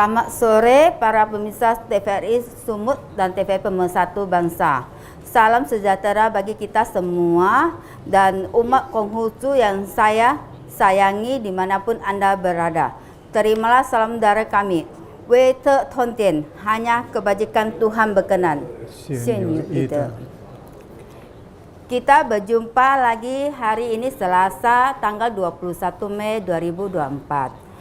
Selamat sore para pemirsa TVRI Sumut dan TVRI Pemersatu Bangsa. Salam sejahtera bagi kita semua dan umat Konghucu yang saya sayangi dimanapun Anda berada. Terimalah salam dari kami. Wei-te Tontian, hanya kebajikan Tuhan berkenan. Kita berjumpa lagi hari ini Selasa tanggal 21 Mei 2024.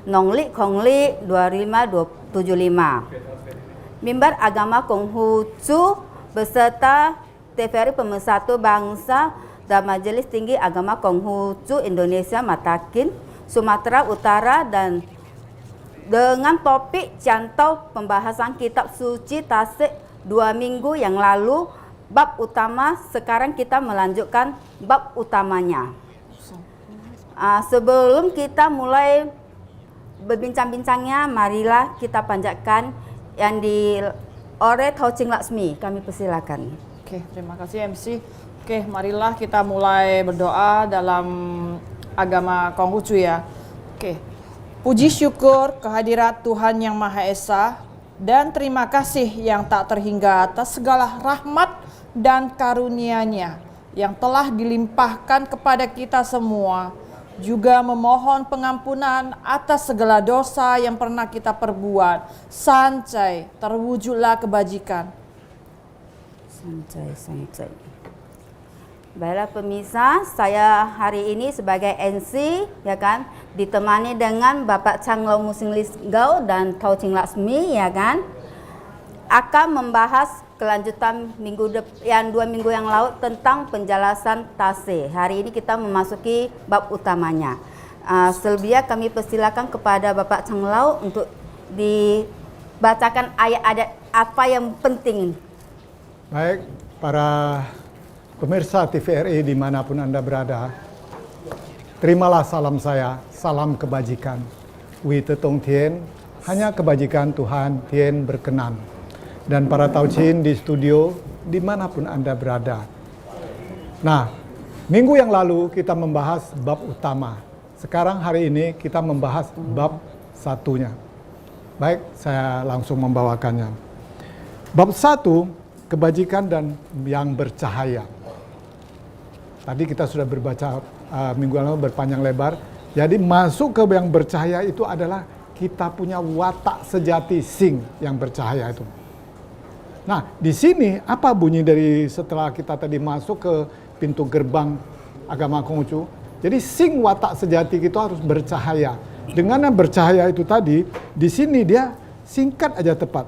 Nongli Kongli 25275. Mimbar Agama Konghucu beserta TVRI Pemersatu Bangsa dan Majelis Tinggi Agama Konghucu Indonesia Matakin, Sumatera Utara, dan dengan topik cantau pembahasan kitab suci Tasik 2 minggu yang lalu, bab utama. Sekarang kita melanjutkan bab utamanya. Sebelum kita mulai berbincang-bincangnya, marilah kita panjatkan yang di oleh Tauching Laksmi. Kami persilakan. Oke, terima kasih MC. Oke, marilah kita mulai berdoa dalam agama Konghucu ya. Oke, puji syukur kehadirat Tuhan Yang Maha Esa dan terima kasih yang tak terhingga atas segala rahmat dan karunia-Nya yang telah dilimpahkan kepada kita semua. Juga memohon pengampunan atas segala dosa yang pernah kita perbuat. Sancai terwujudlah kebajikan. Sancai. Baiklah pemirsa, saya hari ini sebagai MC ya kan, ditemani dengan Bapak Changlau Muslim Lisgau dan Tauching Laksmi ya kan, akan membahas kelanjutan yang 2 minggu yang lalu tentang penjelasan Tasik. Hari ini kita memasuki bab utamanya. Selebihnya kami persilakan kepada Bapak Changlau untuk dibacakan ayat-ayat apa yang penting. Baik, para pemirsa TVRI dimanapun Anda berada, terimalah salam saya, salam kebajikan. Wi Tetong Tien, hanya kebajikan Tuhan Tien berkenan. Dan para Tauchin di studio, dimanapun Anda berada. Nah, minggu yang lalu kita membahas bab utama. Sekarang hari ini kita membahas bab satunya. Baik, saya langsung membawakannya. Bab 1, kebajikan dan yang bercahaya. Tadi kita sudah berbaca minggu lalu berpanjang lebar. Jadi masuk ke yang bercahaya itu adalah kita punya watak sejati sing yang bercahaya itu. Nah, di sini apa bunyi dari setelah kita tadi masuk ke pintu gerbang agama Konghucu? Jadi sing watak sejati kita harus bercahaya. Dengan yang bercahaya itu tadi, di sini dia singkat aja tepat.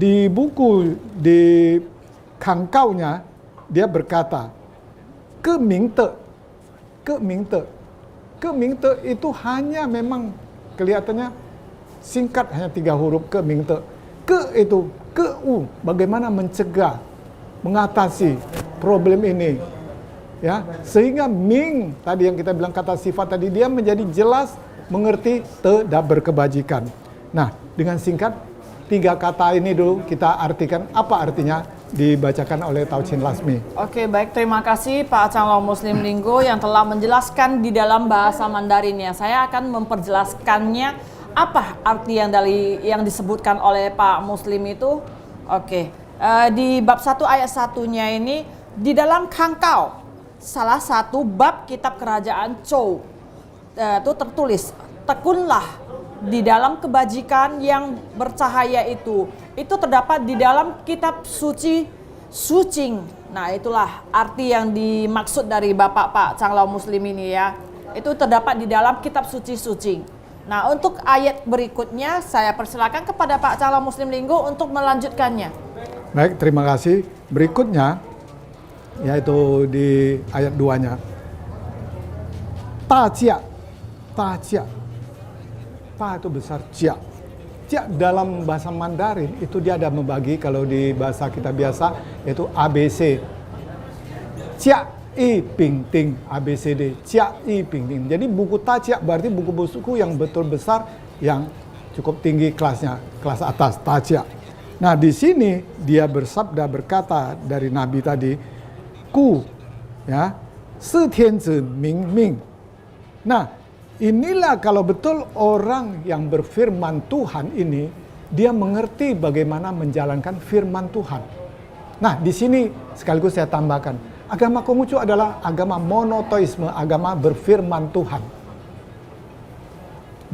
Di buku di kangkaunya dia berkata, Kemingte itu hanya memang kelihatannya singkat, hanya 3 huruf Kemingte. Itu bagaimana mencegah, mengatasi problem ini, ya, sehingga Ming tadi yang kita bilang kata sifat tadi dia menjadi jelas mengerti tidak berkebajikan. Nah, dengan singkat 3 kata ini dulu kita artikan apa artinya, dibacakan oleh Tauchin Laksmi. Oke, baik, terima kasih Pak Changlau Muslim Linggo yang telah menjelaskan di dalam bahasa Mandarinnya. Saya akan memperjelaskannya apa arti yang disebutkan oleh Pak Muslim itu. Oke, di bab 1 ayat 1-nya ini di dalam kangkau salah satu bab kitab kerajaan Zhou itu tertulis, tekunlah di dalam kebajikan yang bercahaya itu terdapat di dalam kitab suci Sucing. Nah, itulah arti yang dimaksud dari Bapak Pak Changlau Muslim ini ya. Itu terdapat di dalam kitab suci Sucing. Nah, untuk ayat berikutnya saya persilakan kepada Pak Changlau Muslim Linggo untuk melanjutkannya. Baik, terima kasih. Berikutnya yaitu di ayat 2-nya. Ta jia. Ta itu besar, jia. Jia dalam bahasa Mandarin itu dia ada membagi, kalau di bahasa kita biasa yaitu ABC. Jia I Ping Ting, ABCD, Jia I Ping Ting. Jadi buku Tajia berarti buku-buku yang betul besar, yang cukup tinggi kelasnya, kelas atas, Tajia. Nah, di sini dia bersabda, berkata dari Nabi tadi, Ku, ya, Si Tian Zi Ming Ming. Nah, inilah kalau betul orang yang berfirman Tuhan ini, dia mengerti bagaimana menjalankan firman Tuhan. Nah, di sini sekaligus saya tambahkan, agama Konghucu adalah agama monoteisme, agama berfirman Tuhan.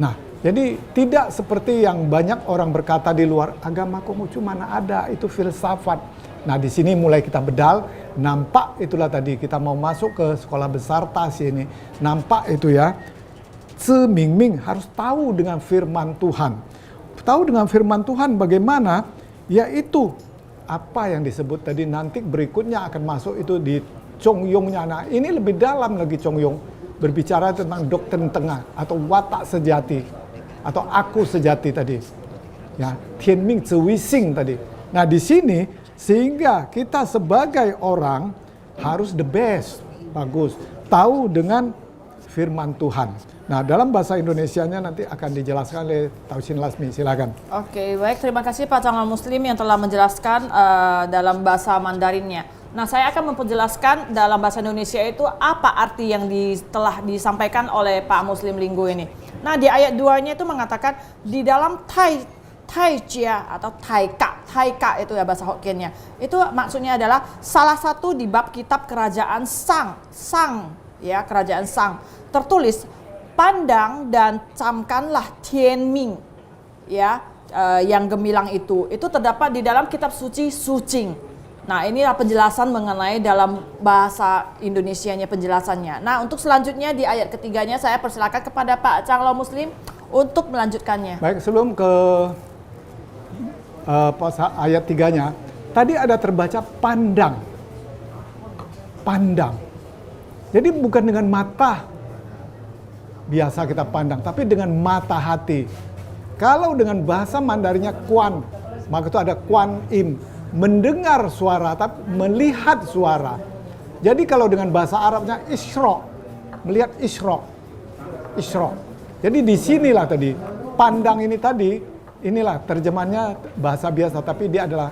Nah, jadi tidak seperti yang banyak orang berkata di luar, agama Konghucu mana ada, itu filsafat. Nah, di sini mulai kita bedal, nampak itulah tadi kita mau masuk ke sekolah besar Tasik ini. Nampak itu ya, Zi Ming Ming, harus tahu dengan firman Tuhan. Tahu dengan firman Tuhan bagaimana? Yaitu apa yang disebut tadi, nanti berikutnya akan masuk itu di Chong Yongnya. Nah, ini lebih dalam lagi Chong Yong, berbicara tentang doktrin tengah atau watak sejati atau aku sejati tadi. Ya, Tian Ming Zi Wei Xing tadi. Nah, di sini sehingga kita sebagai orang harus the best, bagus, tahu dengan firman Tuhan. Nah, dalam bahasa Indonesianya nanti akan dijelaskan oleh Tausin Lasmi, silakan. Oke, baik, terima kasih Pak Calon Muslim yang telah menjelaskan dalam bahasa Mandarinnya. Nah, saya akan memperjelaskan dalam bahasa Indonesia itu apa arti yang telah disampaikan oleh Pak Muslim Linggo ini. Nah, di ayat 2-nya itu mengatakan di dalam Taijia atau Taika itu ya bahasa Hokkiennya. Itu maksudnya adalah salah satu di bab kitab kerajaan Sang ya, kerajaan Sang. Tertulis, pandang dan camkanlah Tianming ya, yang gemilang itu terdapat di dalam kitab suci Sucing. Nah, inilah penjelasan mengenai dalam bahasa Indonesianya penjelasannya. Nah, untuk selanjutnya di ayat ketiganya saya persilakan kepada Pak Calon Muslim untuk melanjutkannya. Baik, sebelum ke ayat 3-nya, tadi ada terbaca pandang. Pandang. Jadi bukan dengan mata biasa kita pandang, tapi dengan mata hati. Kalau dengan bahasa Mandarinnya Quan, maka itu ada Quan Im, mendengar suara, tapi melihat suara. Jadi kalau dengan bahasa Arabnya Isra, melihat Isra. Jadi di sinilah tadi, pandang ini tadi, inilah terjemahannya bahasa biasa, tapi dia adalah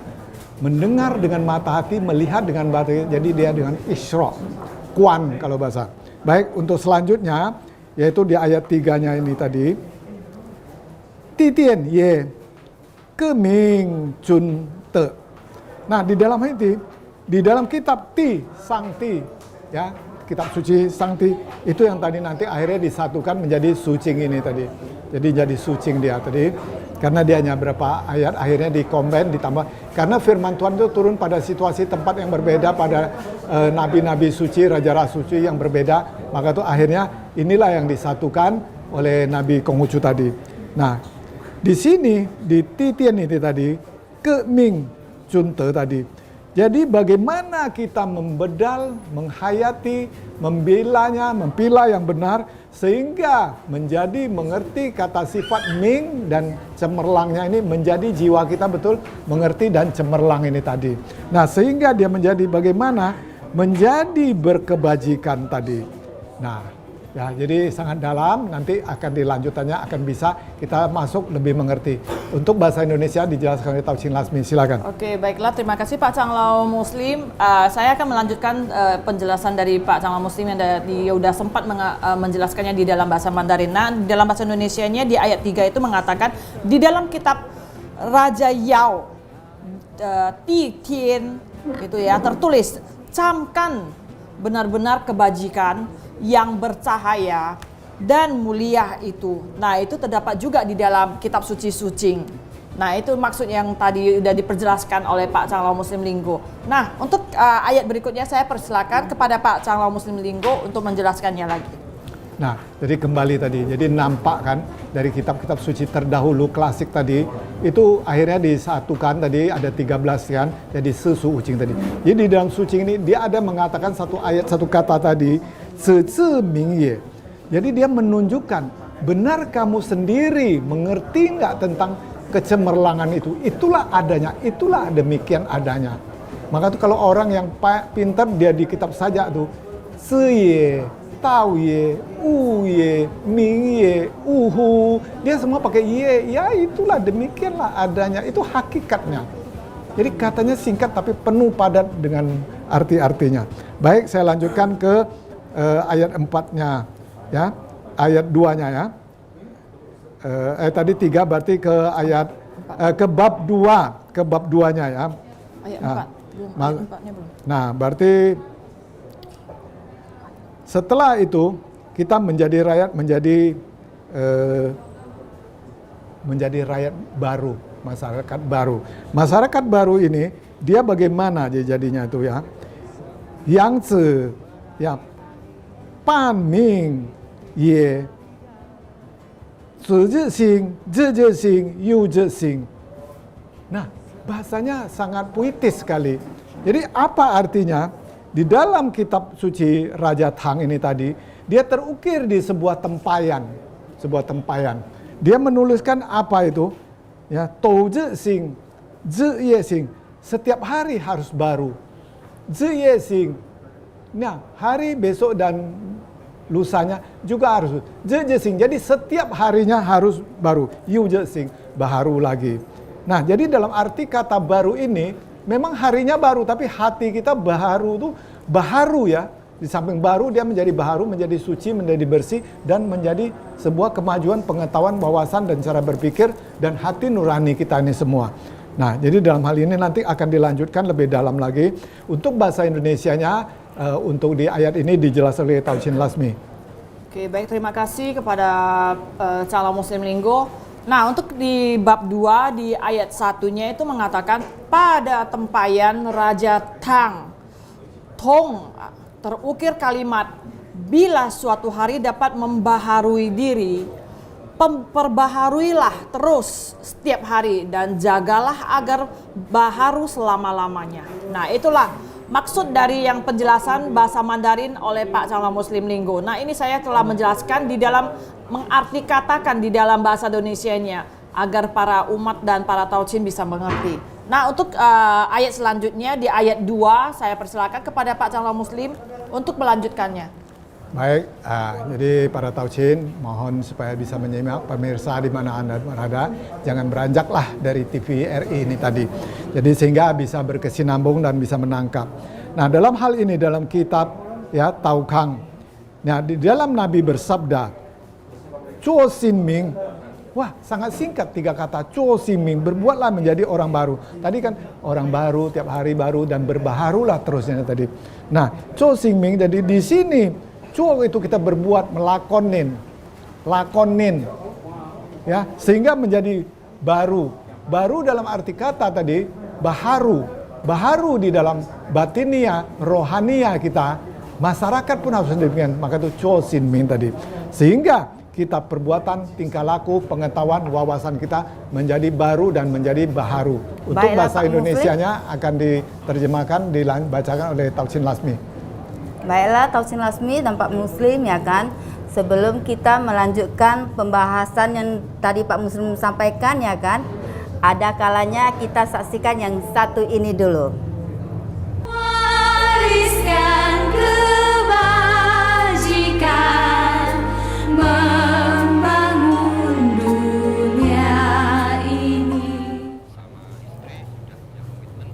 mendengar dengan mata hati, melihat dengan mata hati, jadi dia dengan Isra. Quan kalau bahasa. Baik, untuk selanjutnya yaitu di ayat 3-nya ini tadi. Ti Tian Ye Ke Ming Chun Te. Nah, di dalam ini, di dalam kitab Ti Sang Ti ya, kitab suci Sang Ti itu yang tadi nanti akhirnya disatukan menjadi Sucing ini tadi. Jadi jadi Sucing dia tadi. Karena dia hanya berapa ayat, akhirnya dikombin, ditambah. Karena firman Tuhan itu turun pada situasi tempat yang berbeda, pada nabi-nabi suci, raja-raja suci yang berbeda. Maka itu akhirnya inilah yang disatukan oleh Nabi Konghucu tadi. Nah, di sini, di Titian ini tadi, Ke Ming Chun Te tadi. Jadi bagaimana kita membedal, menghayati, membelanya, mempilah yang benar, sehingga menjadi mengerti kata sifat Ming dan cemerlangnya ini menjadi jiwa kita betul mengerti dan cemerlang ini tadi. Nah, sehingga dia menjadi bagaimana? Menjadi berkebajikan tadi. Nah, ya, jadi sangat dalam, nanti akan dilanjutannya akan bisa kita masuk lebih mengerti. Untuk bahasa Indonesia dijelaskan oleh Tausin Lasmi, silakan. Oke, baiklah, terima kasih Pak Canglau Muslim. Saya akan melanjutkan penjelasan dari Pak Canglau Muslim yang sudah sempat menjelaskannya di dalam bahasa Mandarin. Nah, di dalam bahasa Indonesianya di ayat 3 itu mengatakan di dalam kitab Raja Yao Ti Tian itu ya tertulis, camkan benar-benar kebajikan yang bercahaya dan mulia itu. Nah, itu terdapat juga di dalam kitab suci Sucing. Nah, itu maksud yang tadi sudah diperjelaskan oleh Pak Canglau Muslim Linggo. Nah, untuk ayat berikutnya saya persilakan kepada Pak Canglau Muslim Linggo untuk menjelaskannya lagi. Nah, jadi kembali tadi, jadi nampak kan dari kitab-kitab suci terdahulu klasik tadi, itu akhirnya disatukan tadi ada 13 kan, jadi Su Ucing tadi. Jadi di dalam Sucing ini dia ada mengatakan satu ayat, satu kata tadi, Zi Ming Ye. Jadi dia menunjukkan, benar kamu sendiri mengerti nggak tentang kecemerlangan itu? Itulah adanya, itulah demikian adanya. Maka tuh kalau orang yang pintar dia di kitab saja tuh, Si Ye, Tao Ye, U Ye, Ming Ye, Uhu, dia semua pakai Ye. Ya itulah demikianlah adanya, itu hakikatnya. Jadi katanya singkat tapi penuh padat dengan arti-artinya. Baik, saya lanjutkan ke ayat 4-nya ya, ayat 2-nya ya. Tadi 3 berarti ke ayat ke bab 2, ke bab 2-nya ya. Ayat 4. Belum, ayat 4-nya belum. Nah, berarti setelah itu kita menjadi rakyat, menjadi rakyat baru, masyarakat baru. Masyarakat baru ini dia bagaimana jadinya itu ya? Yang ya Pan Ming Ye Yu Nah, bahasanya sangat puitis sekali. Jadi apa artinya? Di dalam kitab suci Raja Tang ini tadi, dia terukir di sebuah tempayan. Sebuah tempayan. Dia menuliskan apa itu? Ya, Tou Zhe Xing, Zhe Ye Xing. Setiap hari harus baru. Zhe Ye Xing. Nah, hari besok dan lusanya juga harus. Zhe Ye Xing. Jadi setiap harinya harus baru. Yu Zhe Xing, baru lagi. Nah, jadi dalam arti kata baru ini, memang harinya baru, tapi hati kita baharu tuh baharu ya. Di samping baru dia menjadi baharu, menjadi suci, menjadi bersih, dan menjadi sebuah kemajuan pengetahuan, wawasan, dan cara berpikir, dan hati nurani kita ini semua. Nah, jadi dalam hal ini nanti akan dilanjutkan lebih dalam lagi. Untuk bahasa Indonesianya, untuk di ayat ini dijelaskan oleh Tauchin Lasmi. Oke, baik, terima kasih kepada Calon Muslim Linggo. Nah, untuk di bab 2 di ayat 1-nya itu mengatakan pada tempayan Raja Tang Tong terukir kalimat bila suatu hari dapat membaharui diri, perbaharuilah terus setiap hari dan jagalah agar baharu selama-lamanya. Nah, itulah maksud dari yang penjelasan bahasa Mandarin oleh Pak Calon Muslim Linggo. Nah, ini saya telah menjelaskan di dalam mengarti katakan di dalam bahasa Indonesianya agar para umat dan para tauchin bisa mengerti. Nah, untuk ayat selanjutnya di ayat 2 saya persilakan kepada Pak Calon Muslim untuk melanjutkannya. Baik, jadi para tauchin mohon supaya bisa menyimak pemirsa di mana Anda berada, jangan beranjaklah dari TVRI ini tadi. Jadi sehingga bisa berkesinambung dan bisa menangkap. Nah, dalam hal ini dalam kitab ya Tao Kang. Nah, di dalam Nabi bersabda, Zuo Xin Ming. Wah, sangat singkat 3 kata. Zuo Xin Ming, berbuatlah menjadi orang baru. Tadi kan orang baru, tiap hari baru dan berbaharulah terusnya tadi. Nah, Zuo Xin Ming, jadi di sini Zuo itu kita berbuat, lakonin, ya, sehingga menjadi baru. Baru dalam arti kata tadi, baharu di dalam batinia, rohania kita, masyarakat pun harus demikian. Maka itu Zuo Xin Ming tadi. Sehingga kita perbuatan, tingkah laku, pengetahuan, wawasan kita menjadi baru dan menjadi baharu. Untuk Baiklah, bahasa Pak Indonesianya akan diterjemahkan, dibacakan oleh Tauchin Lasmi. Baiklah Tauchin Lasmi dan Pak Muslim ya kan. Sebelum kita melanjutkan pembahasan yang tadi Pak Muslim sampaikan ya kan, ada kalanya kita saksikan yang satu ini dulu. Wariskan kebajikan, membangun dunia ini.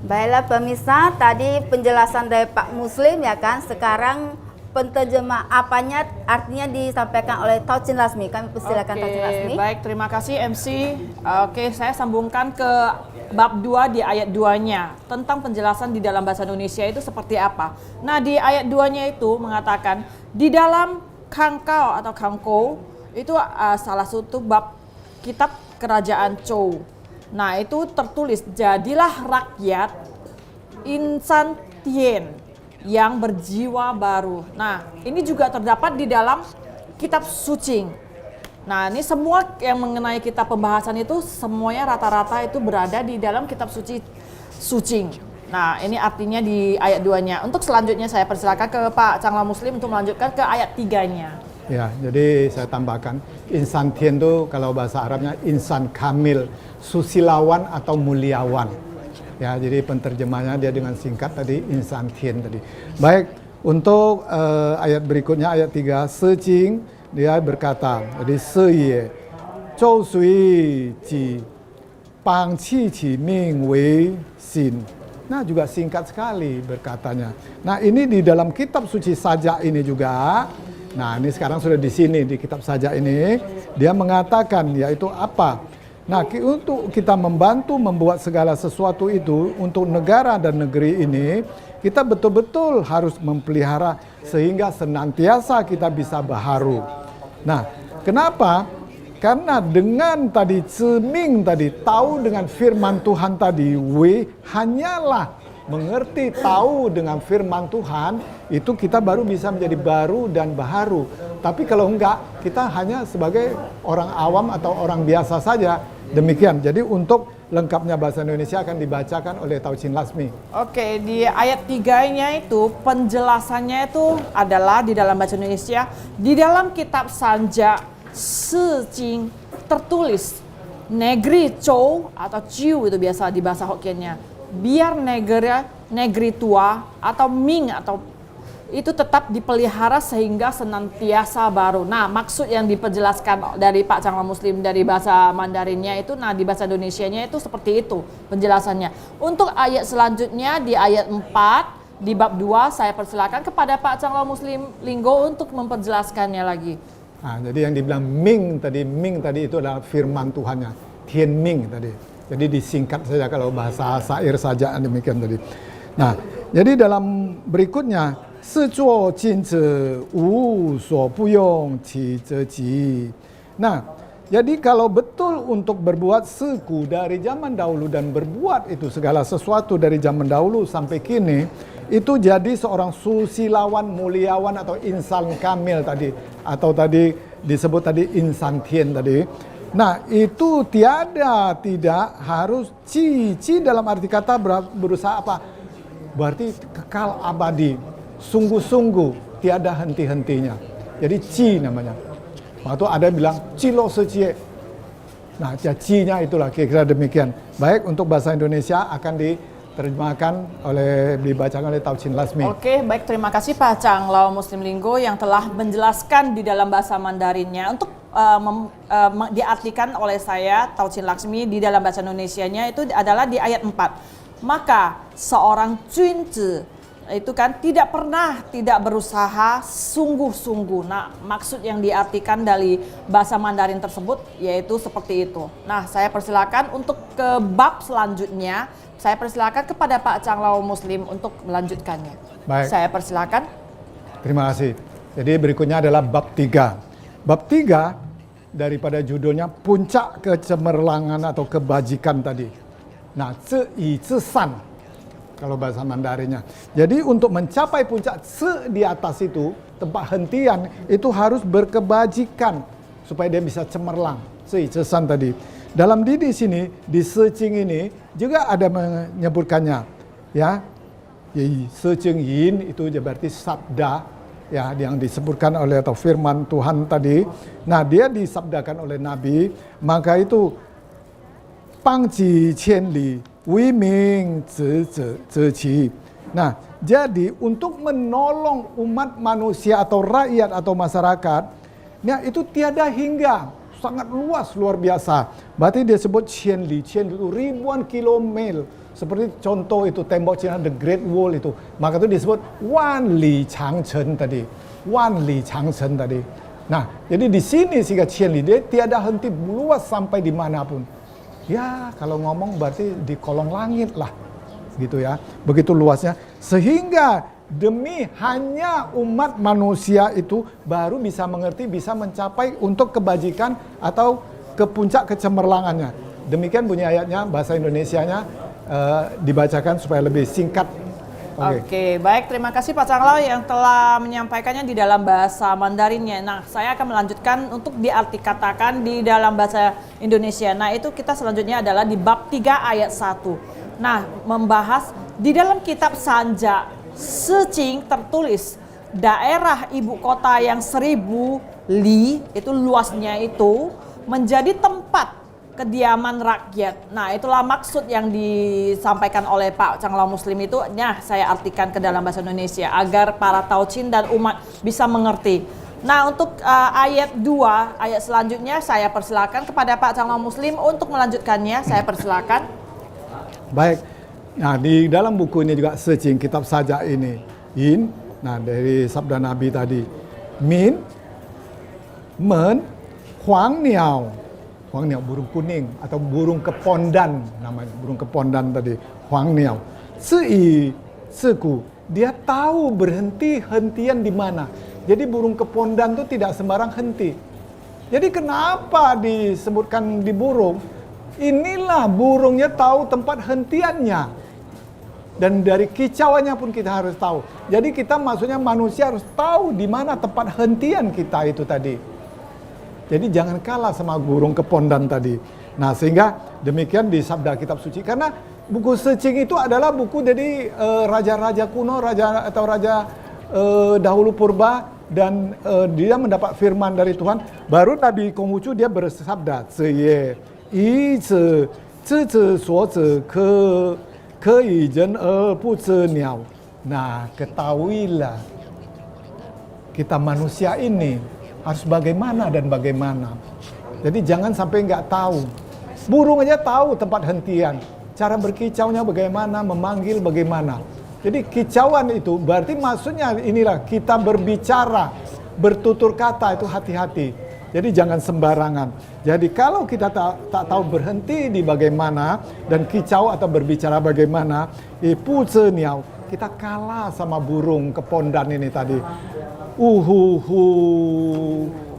Baiklah pemirsa, tadi penjelasan dari Pak Muslim ya kan. Sekarang penterjemah apanya artinya disampaikan oleh Tauchin Lasmi. Kami persilakan Tauchin Lasmi. Baik, terima kasih MC. Oke, saya sambungkan ke bab 2 di ayat 2-nya tentang penjelasan di dalam bahasa Indonesia itu seperti apa. Nah, di ayat 2-nya itu mengatakan di dalam Kangkao atau Kangkou itu salah satu bab kitab Kerajaan Zhou. Nah, itu tertulis jadilah rakyat insan tien yang berjiwa baru. Nah, ini juga terdapat di dalam kitab suci. Nah, ini semua yang mengenai kitab pembahasan itu semuanya rata-rata itu berada di dalam kitab suci. Nah, ini artinya di ayat 2-nya. Untuk selanjutnya saya persilakan ke Pak Calon Muslim untuk melanjutkan ke ayat 3-nya. Ya, jadi saya tambahkan, insan tien itu kalau bahasa Arabnya insan kamil, susilawan atau muliawan. Ya, jadi penterjemahnya dia dengan singkat tadi insan tien tadi. Baik, untuk ayat berikutnya ayat 3, Sejing dia berkata, jadi Seye, Zhou Sui Ji, Pang Qi Qi Ming Wei Xin. Nah, juga singkat sekali berkatanya. Nah, ini di dalam kitab suci sajak ini juga. Nah, ini sekarang sudah di sini di kitab sajak ini dia mengatakan yaitu apa? Nah, untuk kita membantu membuat segala sesuatu itu untuk negara dan negeri ini, kita betul-betul harus memelihara sehingga senantiasa kita bisa baharu. Nah, kenapa? Karena dengan tadi ceming tadi, tahu dengan firman Tuhan tadi, hanyalah mengerti, tahu dengan firman Tuhan, itu kita baru bisa menjadi baru dan baharu. Tapi kalau enggak, kita hanya sebagai orang awam atau orang biasa saja. Demikian. Jadi untuk lengkapnya bahasa Indonesia akan dibacakan oleh Tauchin Lasmi. Oke, di ayat 3-nya itu penjelasannya itu adalah di dalam bahasa Indonesia, di dalam kitab Sanja Sejing tertulis negeri Chou atau Ciu itu biasa di bahasa Hokkiennya. Biar negeri tua atau Ming atau itu tetap dipelihara sehingga senantiasa baru. Nah, maksud yang diperjelaskan dari Pak Changla Muslim dari bahasa Mandarinnya itu, nah di bahasa Indonesianya itu seperti itu penjelasannya. Untuk ayat selanjutnya di ayat 4 di bab 2 saya persilakan kepada Pak Changla Muslim Linggo untuk memperjelaskannya lagi. Nah, jadi yang dibilang Ming tadi itu adalah firman Tuhannya, Tian Ming tadi. Jadi disingkat saja kalau bahasa syair saja demikian tadi. Nah, jadi dalam berikutnya 是作君子无所不用其则吉. Nah, jadi kalau betul untuk berbuat suku dari zaman dahulu dan berbuat itu segala sesuatu dari zaman dahulu sampai kini, itu jadi seorang susilawan, muliawan atau insan kamil tadi, atau tadi disebut tadi insan tien tadi. Nah, itu tidak harus ci dalam arti kata berusaha apa? Berarti kekal abadi. Sungguh-sungguh tiada henti-hentinya. Jadi ci namanya. Waktu ada bilang cilo secie. Nah, ci-nya itulah kira-kira demikian. Baik, untuk bahasa Indonesia akan diterjemahkan dibacakan oleh Tauchin Lasmi. Oke, baik, terima kasih Pak Changla Muslim Linggo yang telah menjelaskan di dalam bahasa Mandarinnya. Untuk diartikan oleh saya Tauchin Lasmi di dalam bahasa Indonesianya itu adalah di ayat 4. Maka seorang Junzi itu kan tidak berusaha sungguh-sungguh. Nah, maksud yang diartikan dari bahasa Mandarin tersebut yaitu seperti itu. Nah, saya persilakan untuk ke bab selanjutnya. Saya persilakan kepada Pak Changla Muslim untuk melanjutkannya. Baik. Saya persilakan. Terima kasih. Jadi berikutnya adalah bab 3. Bab 3 daripada judulnya puncak kecemerlangan atau kebajikan tadi. Nah, zi san kalau bahasa Mandarinnya. Jadi untuk mencapai puncak di atas itu, tempat hentian itu harus berkebajikan supaya dia bisa cemerlang. San tadi. Dalam di sini di Secing ini juga ada menyebutkannya, ya. Secing yin itu berarti sabda, ya, yang disebutkan oleh atau firman Tuhan tadi. Nah, dia disabdakan oleh Nabi, maka itu pangji qianli Wi Ming Zi. Nah, jadi untuk menolong umat manusia atau rakyat atau masyarakat, nah itu tiada hingga, sangat luar biasa. Berarti dia sebut Qianli itu ribuan kilometer. Seperti contoh itu tembok Cina The Great Wall itu, maka itu disebut Wan Li Changchen tadi. Nah, jadi di sini sehingga Qianli dia tiada henti, luas sampai dimanapun. Ya, kalau ngomong berarti di kolong langit lah, gitu ya. Begitu luasnya, sehingga demi hanya umat manusia itu baru bisa mengerti, bisa mencapai untuk kebajikan atau ke puncak kecemerlangannya. Demikian bunyi ayatnya, bahasa Indonesianya dibacakan supaya lebih singkat. Oke, baik, terima kasih Pak Changla yang telah menyampaikannya di dalam bahasa Mandarinnya. Nah, saya akan melanjutkan untuk diartikatakan di dalam bahasa Indonesia. Nah, itu kita selanjutnya adalah di bab 3 ayat 1. Nah, membahas di dalam kitab Sanja Secing tertulis daerah ibu kota yang 1000 li, itu luasnya itu, menjadi tempat kediaman rakyat. Nah, itulah maksud yang disampaikan oleh Pak Changla Muslim itu. Nah, saya artikan ke dalam bahasa Indonesia agar para Tauchin dan umat bisa mengerti. Nah, untuk ayat 2, ayat selanjutnya saya persilakan kepada Pak Changla Muslim untuk melanjutkannya. Saya persilakan. Baik. Nah, di dalam buku ini juga Secing, kitab sajak ini. Nah, dari sabda Nabi tadi. Min, men, huang niao. Huang niao, burung kuning atau burung kepondan namanya, burung kepondan tadi, huang niao. Seku, dia tahu hentian di mana. Jadi burung kepondan itu tidak sembarang henti. Jadi kenapa disebutkan di burung? Inilah burungnya tahu tempat hentiannya. Dan dari kicauannya pun kita harus tahu. Jadi kita maksudnya manusia harus tahu di mana tempat hentian kita itu tadi. Jadi jangan kalah sama burung kepondan tadi. Nah sehingga demikian di sabda kitab suci. Karena buku secing itu adalah buku dari raja-raja kuno, raja dahulu purba. Dan dia mendapat firman dari Tuhan. Baru Nabi Konghucu dia bersabda, "Zeye yi ze zhe zhe suo zhe ke yi zhen bu zhe niao." Nah, ketahuilah kita manusia ini harus bagaimana dan bagaimana. Jadi jangan sampai nggak tahu. Burung aja tahu tempat hentian. Cara berkicaunya bagaimana, memanggil bagaimana. Jadi kicauan itu berarti maksudnya inilah kita berbicara, bertutur kata itu hati-hati. Jadi jangan sembarangan. Jadi kalau kita tak tahu berhenti di bagaimana dan kicau atau berbicara bagaimana, kita kalah sama burung kepondan ini tadi.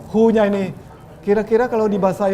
Hu-nya ini kira-kira kalau di bahasa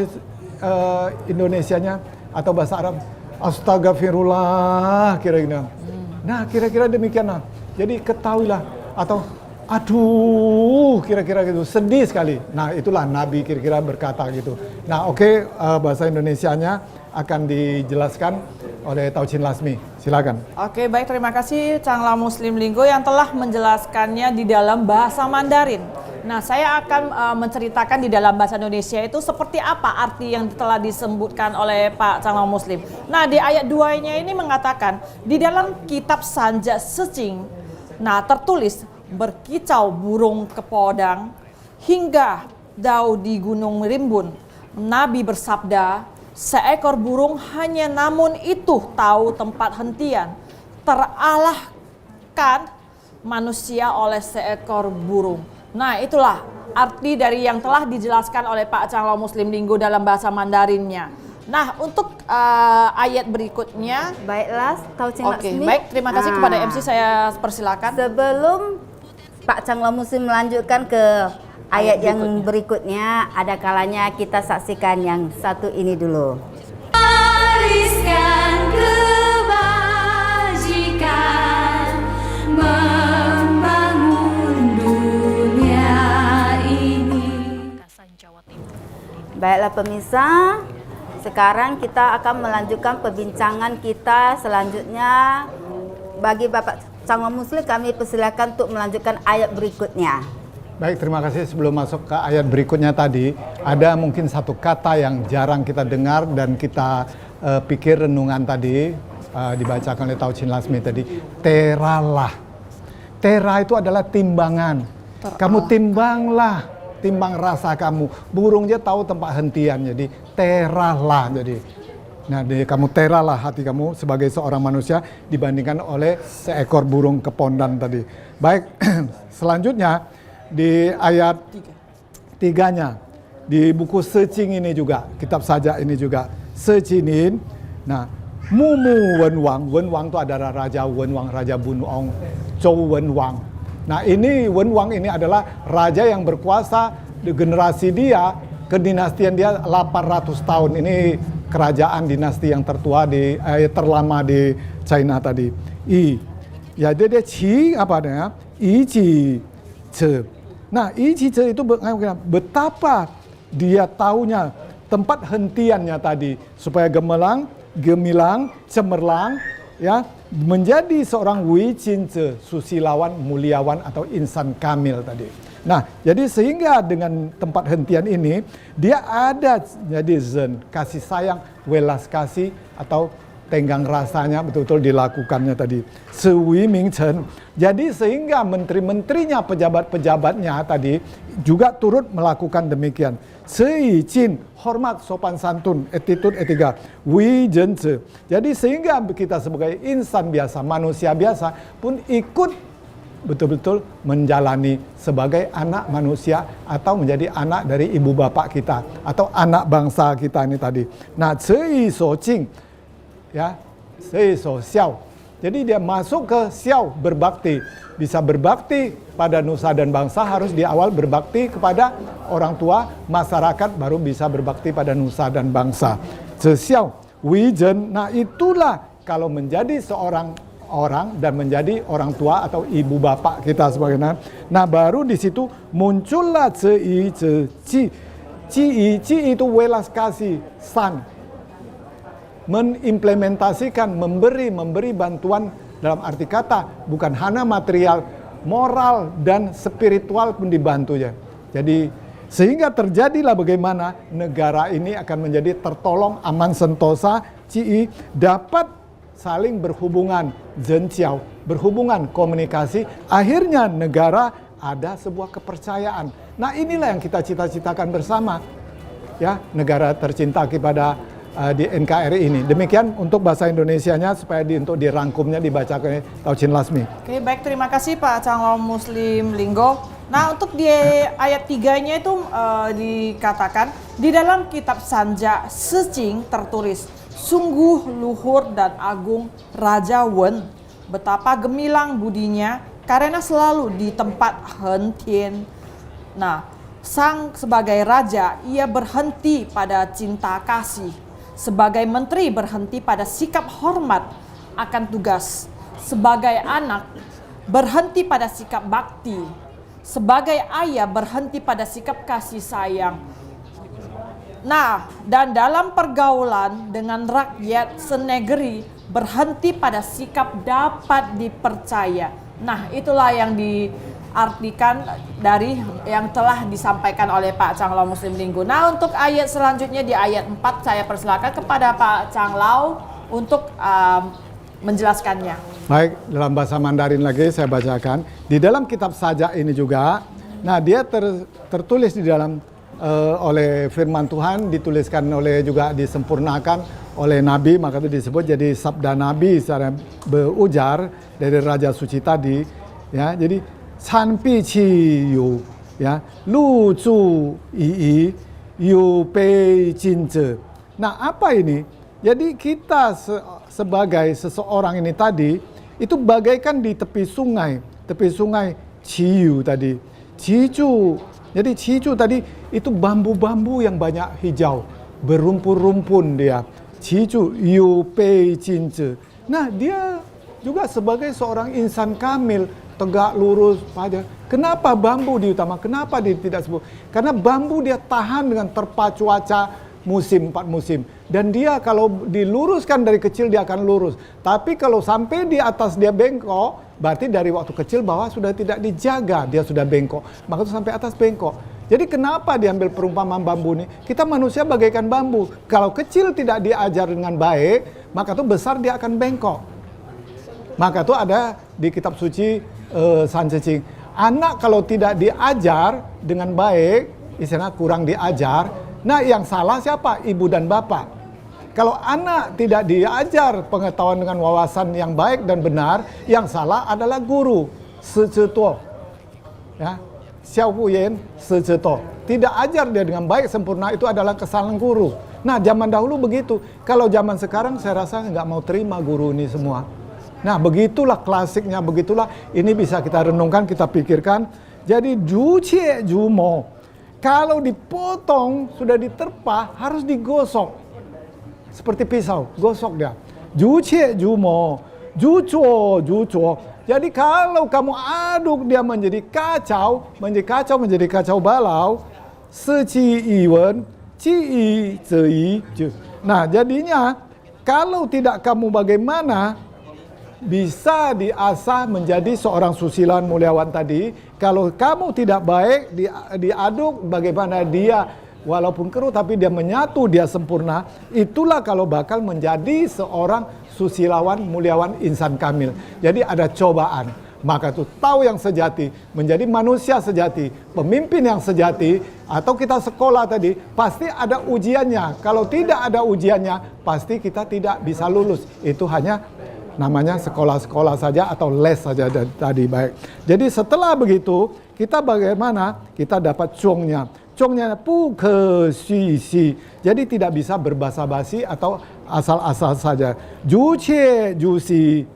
Indonesianya atau bahasa Arab, astagfirullah kira-kira. Nah, kira-kira demikianlah. Jadi ketahuilah atau aduh, kira-kira gitu, sedih sekali. Nah, itulah Nabi kira-kira berkata gitu. Nah, oke, bahasa Indonesianya akan dijelaskan oleh Tauchin Lasmi. Silakan. Oke, baik, terima kasih Cangla Muslim Linggo yang telah menjelaskannya di dalam bahasa Mandarin. Nah, saya akan menceritakan di dalam bahasa Indonesia itu seperti apa arti yang telah disebutkan oleh Pak Cangla Muslim. Nah, di ayat 2-nya ini mengatakan, di dalam kitab Sanja Secing, nah tertulis, berkicau burung kepodang hingga dau di gunung rimbun. Nabi bersabda, seekor burung hanya namun itu tahu tempat hentian. Teralahkan manusia oleh seekor burung. Nah, itulah arti dari yang telah dijelaskan oleh Pak Cangla Muslim Linggo dalam bahasa Mandarinnya. Nah, untuk ayat berikutnya. Baiklah, Tauchin Lasmi. Baik, terima kasih kepada MC, saya persilakan. Sebelum Pak Cangla Muslim melanjutkan ke ayat yang berikutnya, ada kalanya kita saksikan yang satu ini dulu. Wariskan kebajikan, membangun dunia ini. Baiklah pemirsa, sekarang kita akan melanjutkan perbincangan kita selanjutnya. Bagi Bapak Cangla Muslim, kami persilakan untuk melanjutkan ayat berikutnya. Baik, terima kasih. Sebelum masuk ke ayat berikutnya tadi, ada mungkin satu kata yang jarang kita dengar dan kita pikir renungan tadi, dibacakan oleh Tauchin Lasmi tadi, teralah. Tera itu adalah timbangan. Kamu timbanglah, timbang rasa kamu. Burung aja tahu tempat hentian, jadi teralah. Jadi, nah, kamu teralah hati kamu sebagai seorang manusia dibandingkan oleh seekor burung kepondan tadi. Baik, selanjutnya di ayat 3-nya di buku Secing ini juga, kitab sajak ini juga Secinin. Nah, Mumu Wenwang, Wenwang itu adalah Raja Wenwang, Raja Bunong, Zhou Wenwang. Nah, ini Wenwang ini adalah raja yang berkuasa di generasi dia, kedinastian dia 800 tahun. Ini kerajaan dinasti yang tertua terlama di China tadi. Ya dia Qi apa namanya? Yi Ce. Nah, Yi Ce itu betapa dia taunya tempat hentiannya tadi supaya gemilang, cemerlang ya menjadi seorang Wei Qin Ce, susilawan, muliawan atau insan kamil tadi. Nah, jadi sehingga dengan tempat hentian ini dia ada jadi zen, kasih sayang, welas kasih atau tenggang rasanya betul-betul dilakukannya tadi. Sewi Ming Chen. Jadi sehingga menteri-menterinya, pejabat-pejabatnya tadi juga turut melakukan demikian. Sei Jin, hormat, sopan santun, attitude, etika. Wei Zhen Ce. Jadi sehingga kita sebagai insan biasa, manusia biasa pun ikut betul-betul menjalani sebagai anak manusia atau menjadi anak dari ibu bapak kita atau anak bangsa kita ini tadi. Nah, Cei So Jing, ya, Cei So Xiao. Jadi dia masuk ke Xiao, berbakti. Bisa berbakti pada nusa dan bangsa, harus di awal berbakti kepada orang tua, masyarakat, baru bisa berbakti pada nusa dan bangsa. Xiao, Wei Zhen, nah itulah kalau menjadi seorang orang dan menjadi orang tua atau ibu bapak kita sebagainya. Nah, baru di situ muncullah ci itu welas kasih san, mengimplementasikan, memberi bantuan dalam arti kata bukan hanya material, moral dan spiritual pun dibantu ya. Jadi sehingga terjadilah bagaimana negara ini akan menjadi tertolong, aman sentosa, dapat saling berhubungan, zenciao, berhubungan komunikasi, akhirnya negara ada sebuah kepercayaan. Nah, inilah yang kita cita-citakan bersama, ya, negara tercinta kepada di NKRI ini. Demikian untuk bahasa Indonesianya supaya untuk dirangkumnya dibacakan Taucin Lasmi. Oke, baik, terima kasih Pak Changlao Muslim Linggo. Nah, untuk di ayat 3-nya itu dikatakan, di dalam kitab Sanja Secing tertulis, sungguh luhur dan agung Raja Wen, betapa gemilang budinya karena selalu di tempat hentien. Nah, sang sebagai raja, ia berhenti pada cinta kasih. Sebagai menteri berhenti pada sikap hormat akan tugas. Sebagai anak berhenti pada sikap bakti. Sebagai ayah berhenti pada sikap kasih sayang. Nah, dan dalam pergaulan dengan rakyat senegeri berhenti pada sikap dapat dipercaya. Nah, itulah yang diartikan dari yang telah disampaikan oleh Pak Changlao Muslim Linggo. Nah, untuk ayat selanjutnya di ayat 4 saya persilakan kepada Pak Changlao untuk menjelaskannya. Baik, dalam bahasa Mandarin lagi saya bacakan. Di dalam kitab Sajak ini juga, nah dia tertulis di dalam oleh firman Tuhan, dituliskan oleh juga disempurnakan oleh Nabi, maka itu disebut jadi sabda Nabi secara berujar dari Raja Suci tadi. Ya, jadi Can Pi Qi Yu, ya, Lu Zu Yi Yu Bei Jin Zhe. Nah, apa ini? Jadi kita sebagai seseorang ini tadi itu bagaikan di tepi sungai Ciyu tadi. Cicu. Jadi Cicu tadi itu bambu-bambu yang banyak hijau, berumpun-rumpun dia. Cicu Yu Pei Jin Zhe. Nah, dia juga sebagai seorang insan kamil, tegak lurus pada. Kenapa bambu diutama? Kenapa dia tidak sebut? Karena bambu dia tahan dengan terpa cuaca musim, 4 musim. Dan dia kalau diluruskan dari kecil dia akan lurus. Tapi kalau sampai di atas dia bengkok, berarti dari waktu kecil bawah sudah tidak dijaga, dia sudah bengkok. Maka itu sampai atas bengkok. Jadi kenapa diambil perumpamaan bambu ini? Kita manusia bagaikan bambu. Kalau kecil tidak diajar dengan baik, maka itu besar dia akan bengkok. Maka itu ada di kitab suci San Cicing. Anak kalau tidak diajar dengan baik, istilahnya kurang diajar, nah yang salah siapa? Ibu dan bapak. Kalau anak tidak diajar pengetahuan dengan wawasan yang baik dan benar, yang salah adalah guru. Seceto. Ya. Xiao Huyen seceto. Tidak ajar dia dengan baik sempurna, itu adalah kesalahan guru. Nah, zaman dahulu begitu. Kalau zaman sekarang saya rasa nggak mau terima guru ini semua. Nah, begitulah klasiknya, begitulah ini bisa kita renungkan, kita pikirkan. Jadi jucie jumo. Kalau dipotong, sudah diterpa, harus digosok. Seperti pisau, gosok dia. Jucie jumo, juco, juco. Jadi kalau kamu aduk dia menjadi kacau balau, seci iwen, ci i zei. Nah, jadinya kalau tidak kamu bagaimana bisa diasah menjadi seorang susilawan muliawan tadi. Kalau kamu tidak baik, diaduk bagaimana dia walaupun keruh tapi dia menyatu, dia sempurna. Itulah kalau bakal menjadi seorang susilawan muliawan insan kamil. Jadi ada cobaan. Maka itu tahu yang sejati, menjadi manusia sejati, pemimpin yang sejati, atau kita sekolah tadi, pasti ada ujiannya. Kalau tidak ada ujiannya, pasti kita tidak bisa lulus. Itu hanya namanya sekolah-sekolah saja atau les saja tadi baik. Jadi setelah begitu kita bagaimana kita dapat congnya. Congnya pu ke si. Jadi tidak bisa berbasa-basi atau asal-asal saja. Jucie jusi.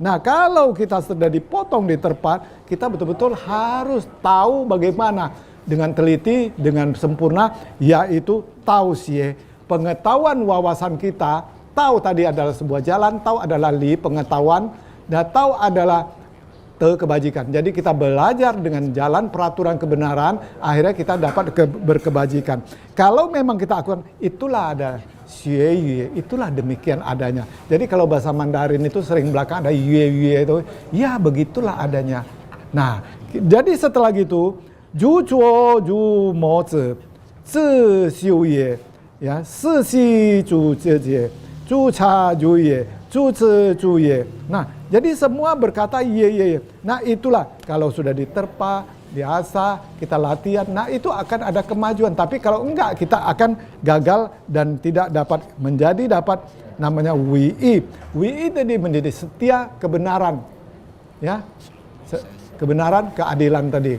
Nah, kalau kita sudah dipotong di tempat, kita betul-betul harus tahu bagaimana dengan teliti, dengan sempurna, yaitu tausie, pengetahuan wawasan kita. Tahu tadi adalah sebuah jalan, tahu adalah li, pengetahuan, Dan tau adalah kebajikan. Jadi kita belajar dengan jalan peraturan kebenaran, akhirnya kita dapat berkebajikan. Kalau memang kita akuan, itulah ada xue, itulah demikian adanya. Jadi kalau bahasa Mandarin itu sering belakang ada yue itu, ya begitulah adanya. Nah, jadi setelah gitu, ju chuo ju mo zi, zi xiu ye, ya, si xi ju jie jie, ju cha ju ye, ju zi ju ye. Nah, jadi semua berkata ye. Nah, itulah kalau sudah diterpa, biasa kita latihan, nah itu akan ada kemajuan. Tapi kalau enggak, kita akan gagal dan tidak dapat namanya wi'i. Wi'i tadi menjadi setia kebenaran, ya, kebenaran keadilan tadi,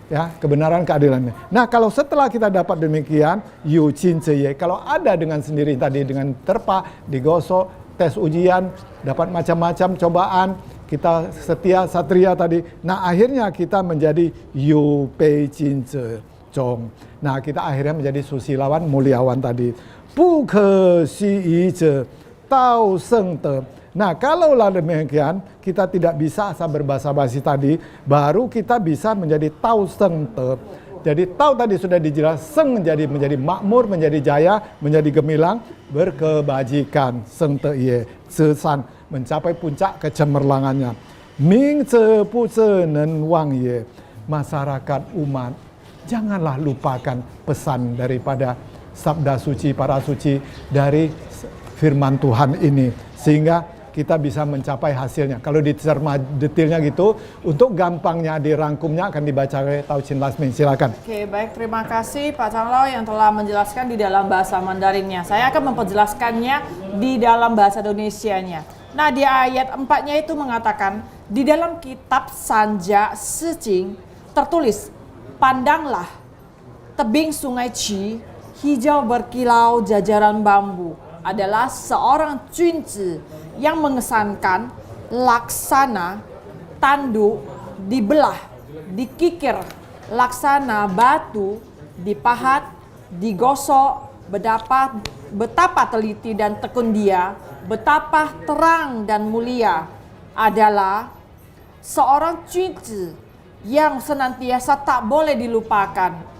ya, kebenaran keadilannya. Nah, kalau setelah kita dapat demikian, yu cin ye, kalau ada dengan sendiri tadi dengan terpa, digosok, tes ujian, dapat macam-macam cobaan, kita setia satria tadi. Nah, akhirnya kita menjadi yu pei jin ze zhong. Nah, kita akhirnya menjadi susilawan, muliawan tadi. Bu ke xi yi ze tao seng de. Nah, kalaulah demikian, kita tidak bisa asal berbahasa basi tadi, baru kita bisa menjadi tao seng te. Jadi tao tadi sudah dijelas, seng menjadi makmur, menjadi jaya, menjadi gemilang, berkebajikan. Seng te ye, zesan, mencapai puncak kecemerlangannya. Ming ze pu ze nen wang ye, masyarakat umat, janganlah lupakan pesan daripada sabda suci, para suci dari firman Tuhan ini. Sehingga kita bisa mencapai hasilnya. Kalau dicermati detailnya gitu, untuk gampangnya dirangkumnya akan dibaca oleh Tao Chin Lasmin. Silakan. Oke, baik, terima kasih Pak Changlao yang telah menjelaskan di dalam bahasa Mandarinnya. Saya akan memperjelaskannya di dalam bahasa Indonesianya. Nah, di ayat 4-nya itu mengatakan, di dalam kitab Sanja Secing tertulis, pandanglah tebing sungai Qi, hijau berkilau jajaran bambu, adalah seorang Junzi yang mengesankan laksana tanduk dibelah, dikikir, laksana batu dipahat, digosok, betapa teliti dan tekun dia, betapa terang dan mulia, adalah seorang Junzi yang senantiasa tak boleh dilupakan.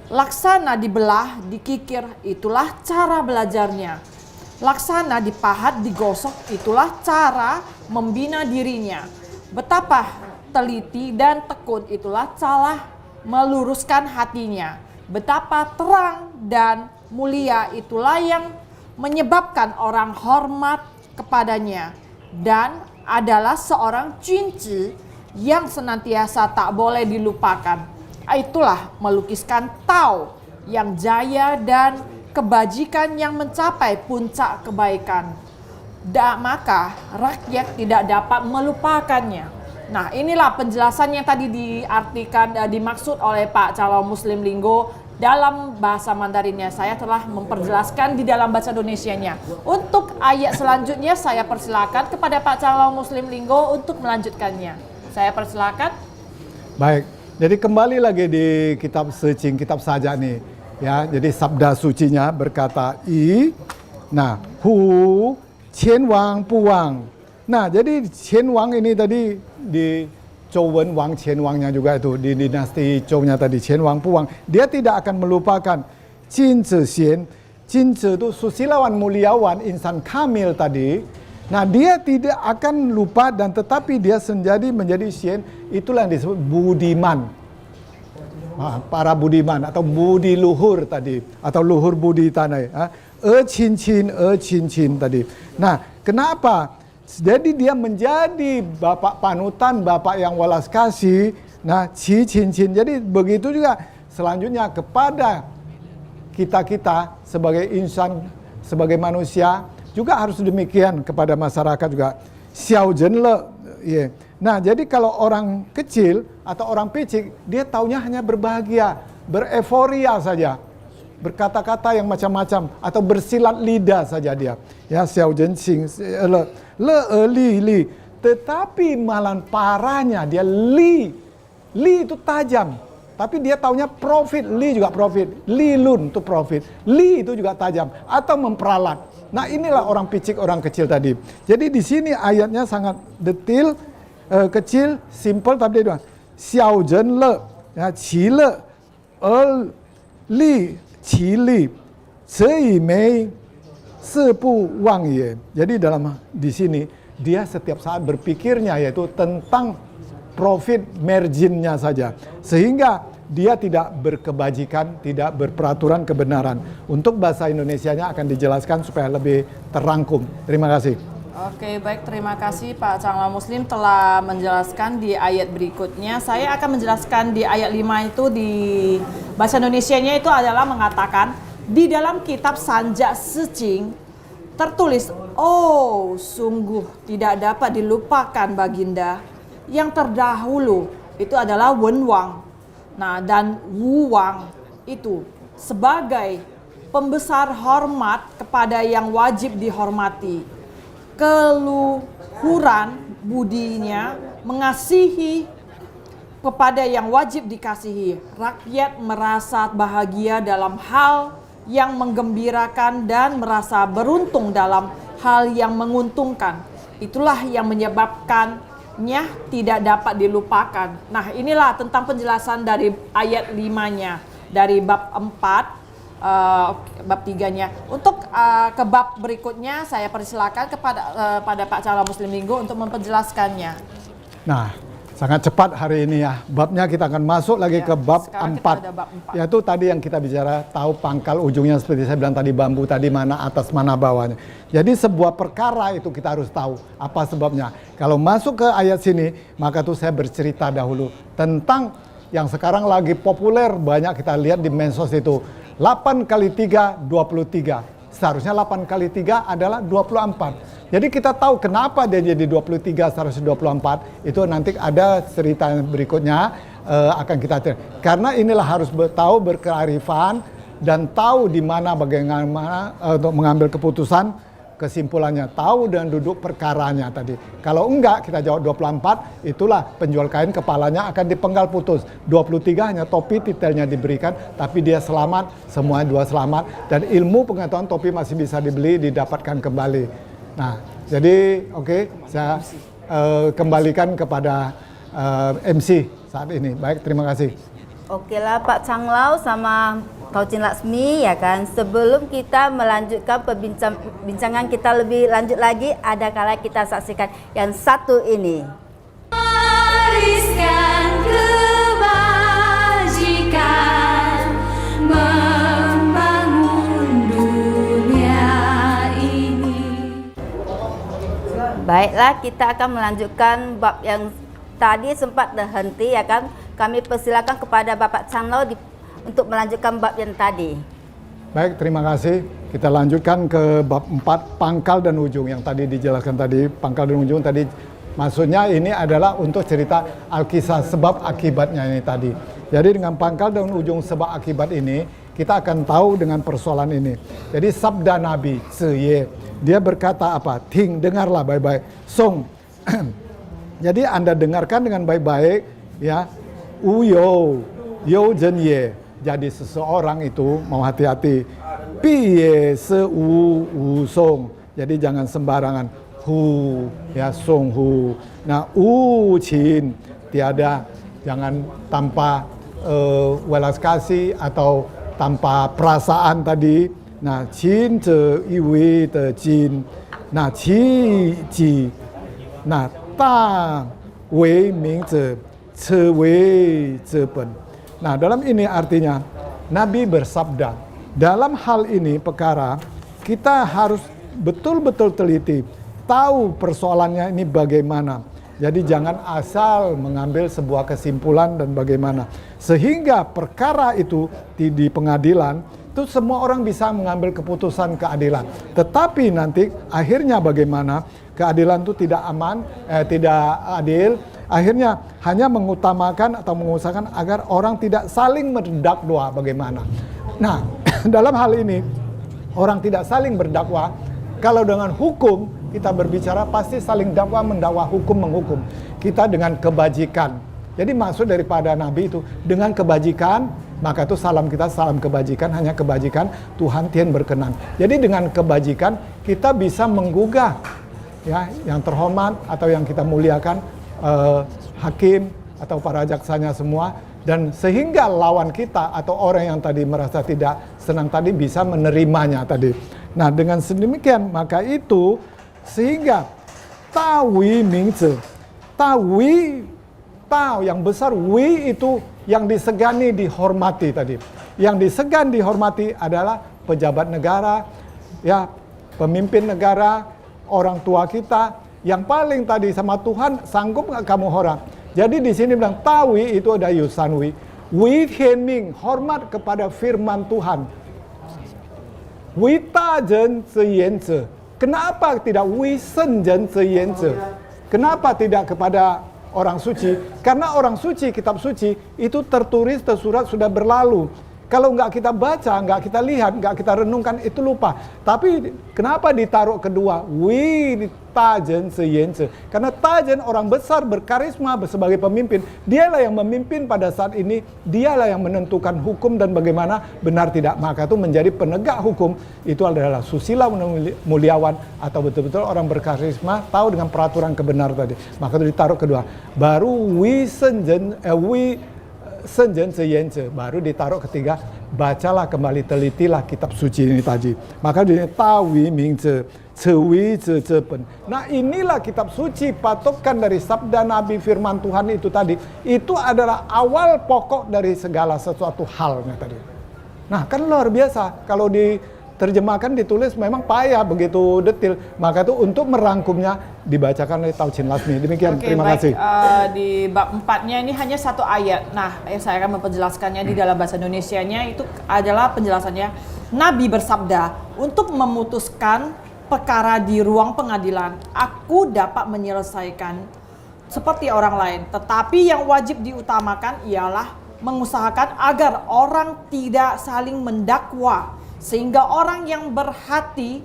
Laksana dibelah, dikikir, itulah cara belajarnya. Laksana dipahat, digosok, itulah cara membina dirinya. Betapa teliti dan tekun, itulah cara meluruskan hatinya. Betapa terang dan mulia, itulah yang menyebabkan orang hormat kepadanya. Dan adalah seorang Junzi yang senantiasa tak boleh dilupakan. Itulah melukiskan Tao yang jaya dan kebajikan yang mencapai puncak kebaikan. Maka rakyat tidak dapat melupakannya. Nah, inilah penjelasan yang tadi diartikan, dimaksud oleh Pak Changlao Muslim Linggo dalam bahasa Mandarinnya. Saya telah memperjelaskan di dalam bahasa Indonesianya. Untuk ayat selanjutnya saya persilakan kepada Pak Changlao Muslim Linggo untuk melanjutkannya. Saya persilakan. Baik, jadi kembali lagi di kitab Secing, kitab saja nih. Ya, jadi sabda sucinya berkata i, nah hu, qian wang pu wang. Nah, jadi qian wang ini tadi di Zhou Wen Wang, qian wangnya juga itu di dinasti Zhou-nya tadi, qian wang pu wang. Dia tidak akan melupakan jin zi xian. Jin zi itu susilawan, muliawan, insan kamil tadi. Nah, dia tidak akan lupa dan tetapi dia menjadi xian, itulah yang disebut budiman. Para budiman atau budi luhur tadi, atau luhur budi tanah, chin chin tadi. Nah, kenapa? Jadi dia menjadi bapak panutan, bapak yang welas kasih. Nah, chin chin. Jadi begitu juga selanjutnya kepada kita sebagai insan, sebagai manusia juga harus demikian kepada masyarakat juga. Xiao zhen le, yeah. Nah, jadi kalau orang kecil atau orang picik, dia taunya hanya berbahagia, bereforia saja, berkata-kata yang macam-macam atau bersilat lidah saja dia. Ya, xiao zhen xing li. Tetapi malah parahnya dia li itu tajam. tapi dia taunya profit, li juga profit, li lun itu profit, li itu juga tajam atau memperalat. Nah inilah orang picik, orang kecil tadi. Jadi di sini ayatnya sangat detail, kecil, simple, tapi dia bilang xiao zhen le, ya, qi le, li, qi li, ce mei, se bu wang ye. Jadi di sini dia setiap saat berpikirnya yaitu tentang profit marginnya saja, sehingga dia tidak berkebajikan, tidak berperaturan kebenaran. Untuk bahasa Indonesianya akan dijelaskan supaya lebih terangkum. Terima kasih. Oke, baik, terima kasih Pak Canglo Muslim telah menjelaskan di ayat berikutnya. Saya akan menjelaskan di ayat 5 itu, di bahasa Indonesianya itu adalah mengatakan, di dalam kitab Sanja Secing tertulis, oh sungguh tidak dapat dilupakan Baginda. Yang terdahulu itu adalah Wen Wang. Nah, dan Wu Wang itu sebagai pembesar hormat kepada yang wajib dihormati. Keluhuran budinya mengasihi kepada yang wajib dikasihi. Rakyat merasa bahagia dalam hal yang menggembirakan dan merasa beruntung dalam hal yang menguntungkan. Itulah yang menyebabkannya tidak dapat dilupakan. Nah, inilah tentang penjelasan dari ayat 5-nya, dari bab 4, bab 3-nya. Untuk ke bab berikutnya saya persilakan pada Pak Canglo Muslim Linggo untuk memperjelaskannya. Nah, sangat cepat hari ini ya. Babnya kita akan masuk lagi ke bab 4. Yaitu tadi yang kita bicara, tahu pangkal ujungnya seperti saya bilang tadi, bambu tadi mana atas mana bawahnya. Jadi sebuah perkara itu kita harus tahu apa sebabnya. Kalau masuk ke ayat sini, maka tuh saya bercerita dahulu tentang yang sekarang lagi populer, banyak kita lihat di medsos itu. 8 kali 3, 23. Seharusnya 8 kali 3 adalah 24. Jadi kita tahu kenapa dia jadi 23 seharusnya 24. Itu nanti ada cerita berikutnya akan kita cerita. Karena inilah harus tahu berkearifan dan tahu di mana bagaimana untuk mengambil keputusan, kesimpulannya, tahu dan duduk perkaranya tadi. Kalau enggak kita jawab 24, itulah penjual kain kepalanya akan dipenggal putus. 23 hanya topi titelnya diberikan, tapi dia selamat, semua dua selamat, dan ilmu pengetahuan topi masih bisa dibeli, didapatkan kembali. Nah, jadi oke, saya kembalikan kepada MC saat ini. Baik, terima kasih. Oke lah Pak Canglo sama Kau Chin Laksmi ya kan. Sebelum kita melanjutkan perbincangan kita lebih lanjut lagi, ada kala kita saksikan yang satu ini. Wariskan kebajikan, membangun dunia ini. Baiklah, kita akan melanjutkan bab yang tadi sempat terhenti ya kan. Kami persilakan kepada Bapak Canglo untuk melanjutkan bab yang tadi. Baik, terima kasih. Kita lanjutkan ke bab 4, pangkal dan ujung yang tadi dijelaskan tadi. Pangkal dan ujung tadi maksudnya ini adalah untuk cerita Alkisah sebab akibatnya ini tadi. Jadi dengan pangkal dan ujung sebab akibat ini, kita akan tahu dengan persoalan ini. Jadi sabda Nabi Ye, dia berkata apa? Ting, dengarlah baik-baik. Song. Jadi Anda dengarkan dengan baik-baik ya. Uyo, yo jen ye. Jadi seseorang itu mau hati-hati. Pi ye se u song. Jadi jangan sembarangan. Hu ya song hu. Nah u chin tiada, jangan tanpa welas kasih atau tanpa perasaan tadi. Nah chin ce iwi te chin. Nah ci ji. Nah ta wei ming ce ce wei ce pen. Nah dalam ini artinya Nabi bersabda, dalam hal ini perkara kita harus betul-betul teliti, tahu persoalannya ini bagaimana. Jadi jangan asal mengambil sebuah kesimpulan dan bagaimana. Sehingga perkara itu di pengadilan, itu semua orang bisa mengambil keputusan keadilan. Tetapi nanti akhirnya bagaimana, keadilan itu tidak aman, tidak adil. Akhirnya hanya mengutamakan atau mengusahakan agar orang tidak saling mendakwa bagaimana. Nah, dalam hal ini orang tidak saling berdakwa. Kalau dengan hukum kita berbicara pasti saling dakwa mendakwa, hukum menghukum. Kita dengan kebajikan, Jadi maksud daripada Nabi itu dengan kebajikan, maka itu salam kita salam kebajikan, hanya kebajikan Tuhan Tien berkenan. Jadi dengan kebajikan kita bisa menggugah ya yang terhormat atau yang kita muliakan, hakim atau para jaksanya semua, dan sehingga lawan kita atau orang yang tadi merasa tidak senang tadi bisa menerimanya tadi. Nah, dengan sedemikian maka itu sehingga tawi mingzi, tawi tau yang besar, wi itu yang disegani dihormati tadi. Yang disegan dihormati adalah pejabat negara, ya pemimpin negara, orang tua kita, yang paling tadi sama Tuhan, sanggup nggak kamu hormat? Jadi di sini bilang tawi itu ada yusanwi, wi hienming, hormat kepada firman Tuhan. Wi tajen seyense, kenapa tidak wi senjen seyense? Kenapa tidak kepada orang suci? Karena orang suci, kitab suci itu tertulis, tersurat sudah berlalu. Kalau nggak kita baca, nggak kita lihat, nggak kita renungkan, itu lupa. Tapi kenapa ditaruh kedua? Wi tajen seyense. Karena tajen orang besar berkarisma sebagai pemimpin. Dialah yang memimpin pada saat ini. Dialah yang menentukan hukum dan bagaimana benar tidak. Maka itu menjadi penegak hukum. Itu adalah susila muliawan atau betul-betul orang berkarisma tahu dengan peraturan kebenaran tadi. Maka itu ditaruh kedua. Baru wi senjen seyense, baru ditaruh ketiga, bacalah kembali, telitilah kitab suci ini tadi. Maka dia tawi mingce, cewi cecepen. Nah inilah kitab suci, patokan dari sabda Nabi firman Tuhan itu tadi. Itu adalah awal pokok dari segala sesuatu halnya tadi. Nah kan luar biasa, kalau diterjemahkan, ditulis memang payah begitu detil. Maka itu untuk merangkumnya dibacakan oleh Tauchin Lasmi. Demikian, terima kasih. Di bab 4-nya ini hanya satu ayat. Nah, saya akan memperjelaskannya di dalam bahasa Indonesianya. Itu adalah penjelasannya. Nabi bersabda, untuk memutuskan perkara di ruang pengadilan, aku dapat menyelesaikan seperti orang lain. Tetapi yang wajib diutamakan ialah mengusahakan agar orang tidak saling mendakwa, sehingga orang yang berhati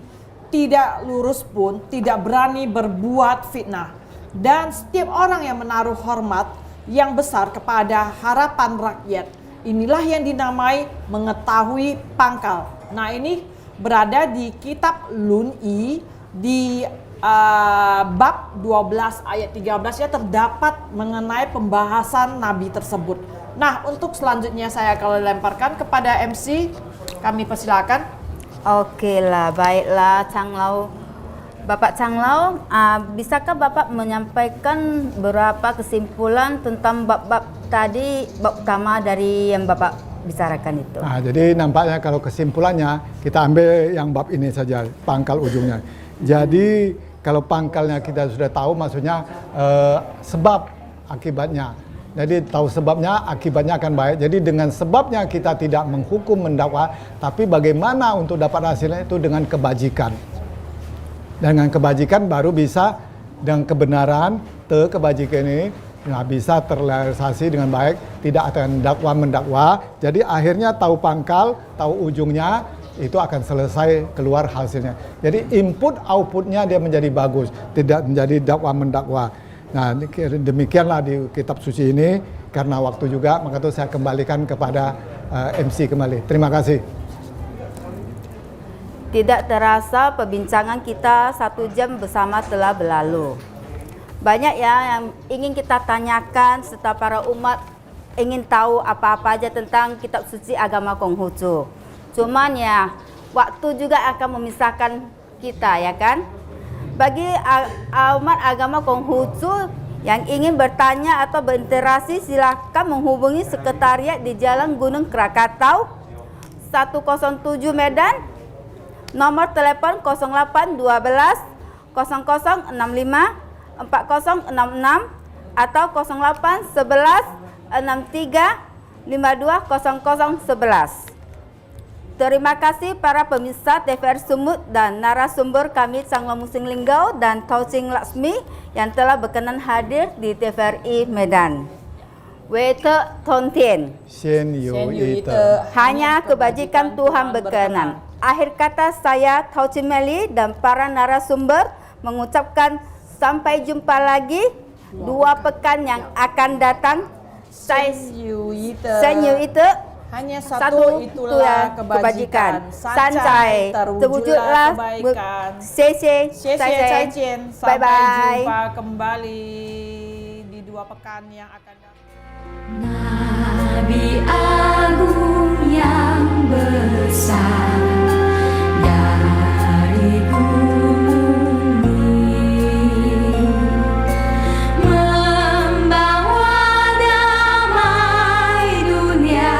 tidak lurus pun tidak berani berbuat fitnah. Dan setiap orang yang menaruh hormat yang besar kepada harapan rakyat, inilah yang dinamai mengetahui pangkal. Nah ini berada di kitab Lun-i di bab 12 ayat 13 ya, terdapat mengenai pembahasan Nabi tersebut. Nah untuk selanjutnya saya akan lemparkan kepada MC, kami persilakan. Oke lah, baiklah Changlau. Bapak Changlau, bisakah Bapak menyampaikan beberapa kesimpulan tentang bab-bab tadi, bab utama dari yang Bapak bicarakan itu? Nah, jadi nampaknya kalau kesimpulannya kita ambil yang bab ini saja, pangkal ujungnya. Jadi kalau pangkalnya kita sudah tahu, maksudnya sebab akibatnya. Jadi tahu sebabnya, akibatnya akan baik. Jadi dengan sebabnya kita tidak menghukum, mendakwa, tapi bagaimana untuk dapat hasilnya itu dengan kebajikan. Dengan kebajikan baru bisa, dengan kebenaran, kebajikan ini bisa terrealisasi dengan baik, tidak akan mendakwa. Jadi akhirnya tahu pangkal, tahu ujungnya, itu akan selesai keluar hasilnya. Jadi input outputnya dia menjadi bagus, tidak menjadi dakwa mendakwa. Nah demikianlah di kitab suci ini, karena waktu juga maka itu saya kembalikan kepada MC kembali. Terima kasih. Tidak terasa perbincangan kita 1 jam bersama telah berlalu. Banyak ya yang ingin kita tanyakan serta para umat ingin tahu apa-apa aja tentang kitab suci agama Konghucu. Cuman ya waktu juga akan memisahkan kita ya kan. Bagi umat agama Konghucu yang ingin bertanya atau berinteraksi, silakan menghubungi sekretariat di Jalan Gunung Krakatau 107 Medan, nomor telepon 0812 0065 4066 atau 0811 63 52 0011. Terima kasih para pemirsa TVRI Sumut dan narasumber kami Changlau Muslim Linggau dan Tauchin Lasmi yang telah berkenan hadir di TVRI Medan. Wete Tontien. Shen Yu Ite. Hanya kebajikan Tuhan berkenan. Akhir kata saya Tauchin Meli dan para narasumber mengucapkan sampai jumpa lagi 2 pekan yang akan datang. Sanyu itu hanya satu satu itulah kebajikan. Sancai terwujudlah kebaikan. Sese Sampai Bye bye. jumpa kembali di 2 pekan yang akan datang. Nabi Agung yang besar dari bumi membawa damai dunia.